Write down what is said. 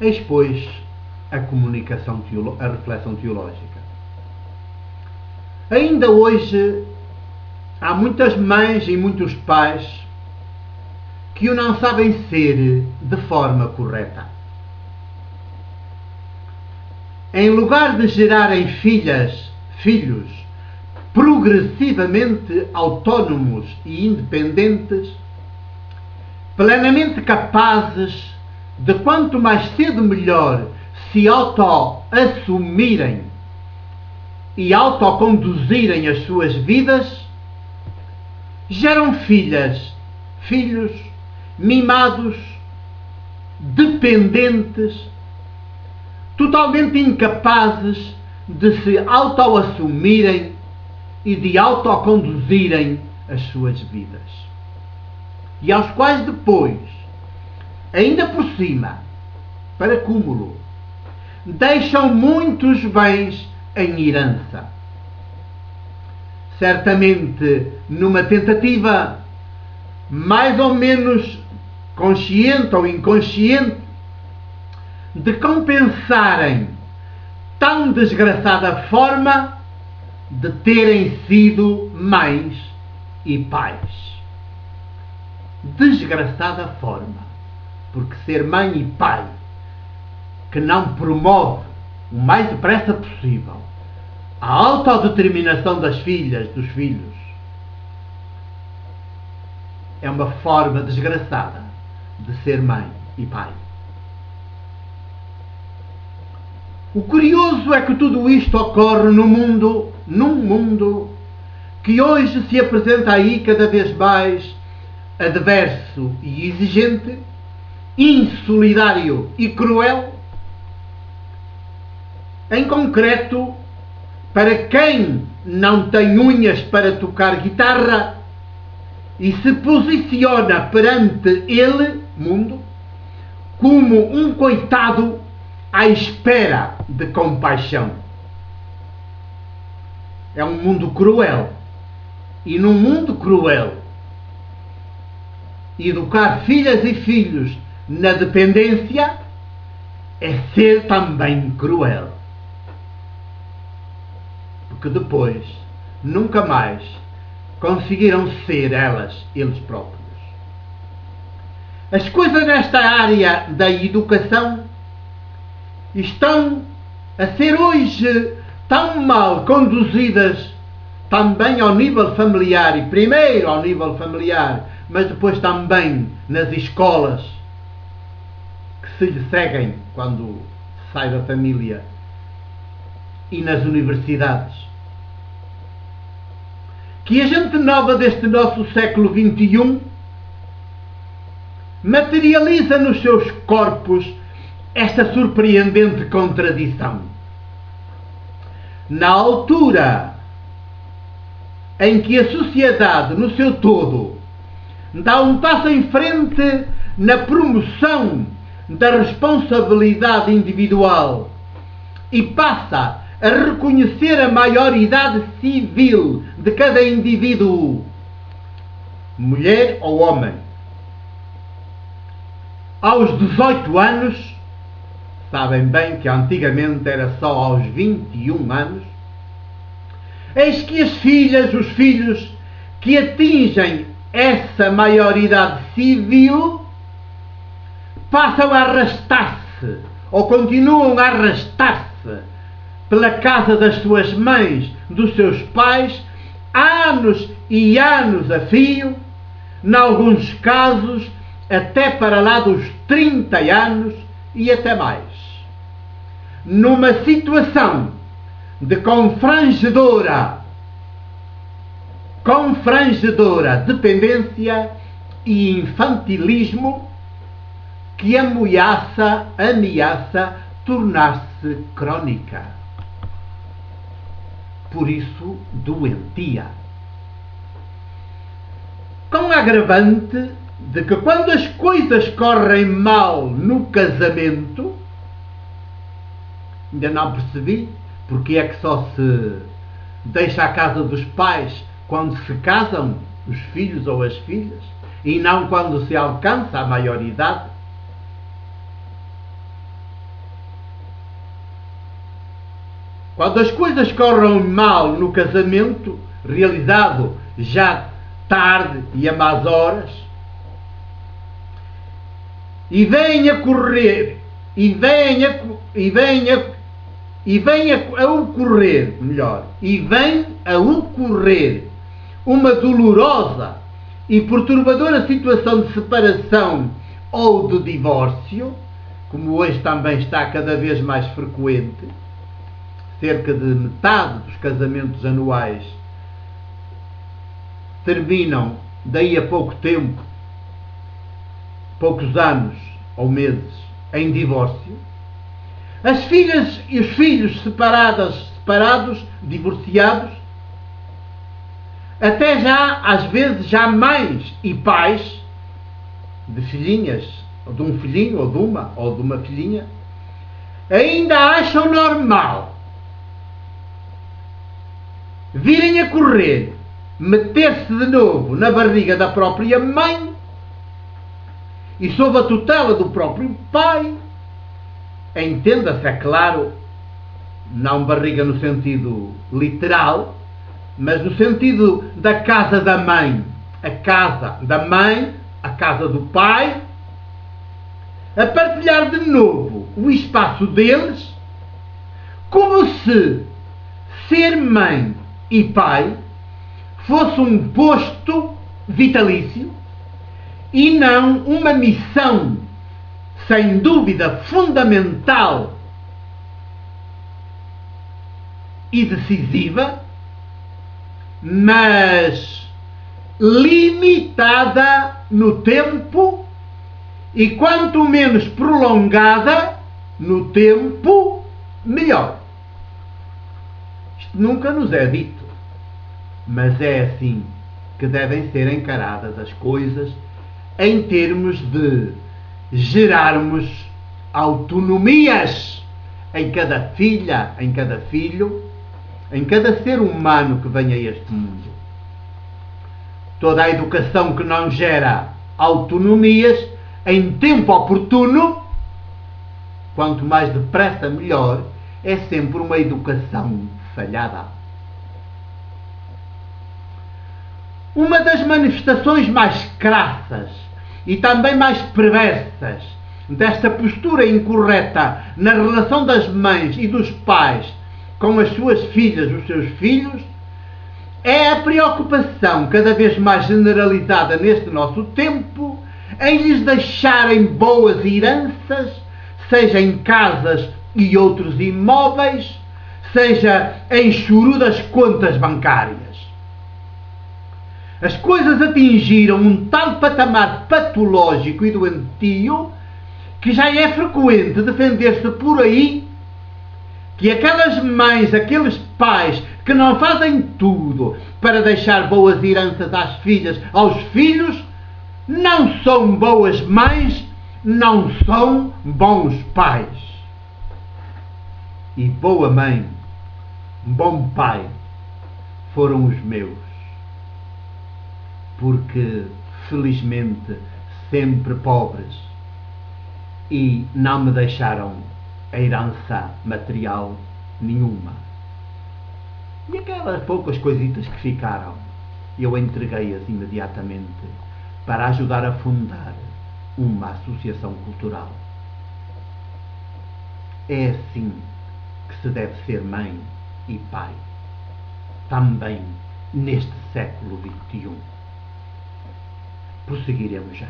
Eis, pois, a a reflexão teológica. Ainda hoje há muitas mães e muitos pais que o não sabem ser de forma correta. Em lugar de gerarem filhos progressivamente autónomos e independentes, plenamente capazes de quanto mais cedo melhor se auto-assumirem e autoconduzirem as suas vidas, geram filhos mimados, dependentes, totalmente incapazes de se auto-assumirem e de autoconduzirem as suas vidas. E aos quais depois, ainda por cima, para cúmulo, deixam muitos bens em herança. Certamente numa tentativa mais ou menos consciente ou inconsciente de compensarem tão desgraçada forma de terem sido mães e pais. Desgraçada forma, porque ser mãe e pai que não promove o mais depressa possível a autodeterminação das filhas, dos filhos, é uma forma desgraçada de ser mãe e pai. O curioso é que tudo isto ocorre num mundo que hoje se apresenta aí cada vez mais adverso e exigente, insolidário e cruel. Em concreto, para quem não tem unhas para tocar guitarra e se posiciona perante ele, mundo, como um coitado à espera de compaixão. É um mundo cruel. E num mundo cruel, educar filhas e filhos na dependência é ser também cruel. Porque depois, nunca mais conseguiram ser eles próprios. As coisas nesta área da educação estão a ser hoje tão mal conduzidas também ao nível familiar, e primeiro ao nível familiar, mas depois também nas escolas que se lhe seguem quando sai da família e nas universidades, que a gente nova deste nosso século XXI materializa nos seus corpos esta surpreendente contradição. Na altura em que a sociedade, no seu todo, dá um passo em frente na promoção da responsabilidade individual e passa a reconhecer a maioridade civil de cada indivíduo, mulher ou homem, aos 18 anos, sabem bem que antigamente era só aos 21 anos, eis que as filhas, os filhos que atingem essa maioridade civil passam a arrastar-se, ou continuam a arrastar-se pela casa das suas mães, dos seus pais, anos e anos a fio, em alguns casos até para lá dos 30 anos e até mais. Numa situação de confrangedora dependência e infantilismo que ameaça tornar-se crónica. Por isso, doentia. Com a agravante de que quando as coisas correm mal no casamento, ainda não percebi porque é que só se deixa a casa dos pais quando se casam os filhos ou as filhas e não quando se alcança a maioridade. quando as coisas correm mal no casamento, realizado já tarde e a más horas, e vem a ocorrer uma dolorosa e perturbadora situação de separação ou de divórcio, como hoje também está cada vez mais frequente. Cerca de metade dos casamentos anuais terminam daí a pouco tempo, poucos anos ou meses, em divórcio. As filhas e os filhos separados, divorciados, até já, às vezes, já mães e pais de filhinhas, ou de um filhinho, ou de uma filhinha, ainda acham normal virem a correr, meter-se de novo na barriga da própria mãe e sob a tutela do próprio pai. Entenda-se, é claro, não barriga no sentido literal, mas no sentido da casa da mãe. A casa da mãe, a casa do pai, a partilhar de novo o espaço deles, como se ser mãe e pai fosse um posto vitalício e não uma missão, sem dúvida, fundamental e decisiva, mas limitada no tempo e quanto menos prolongada no tempo, melhor. Isto nunca nos é dito, mas é assim que devem ser encaradas as coisas em termos de gerarmos autonomias em cada filha, em cada filho, em cada ser humano que vem a este mundo. Toda a educação que não gera autonomias em tempo oportuno, quanto mais depressa melhor, é sempre uma educação falhada. Uma das manifestações mais crassas e também mais perversas desta postura incorreta na relação das mães e dos pais com as suas filhas, os seus filhos, é a preocupação cada vez mais generalizada neste nosso tempo em lhes deixarem boas heranças, seja em casas e outros imóveis, seja em chorudas contas bancárias. As coisas atingiram um tal patamar patológico e doentio que já é frequente defender-se por aí que aquelas mães, aqueles pais que não fazem tudo para deixar boas heranças às filhas, aos filhos, não são boas mães, não são bons pais. E boa mãe, bom pai foram os meus, porque felizmente sempre pobres e não me deixaram herança material nenhuma. E aquelas poucas coisitas que ficaram, eu entreguei-as imediatamente para ajudar a fundar uma associação cultural. É assim que se deve ser mãe e pai, também neste século XXI. Prosseguiremos já.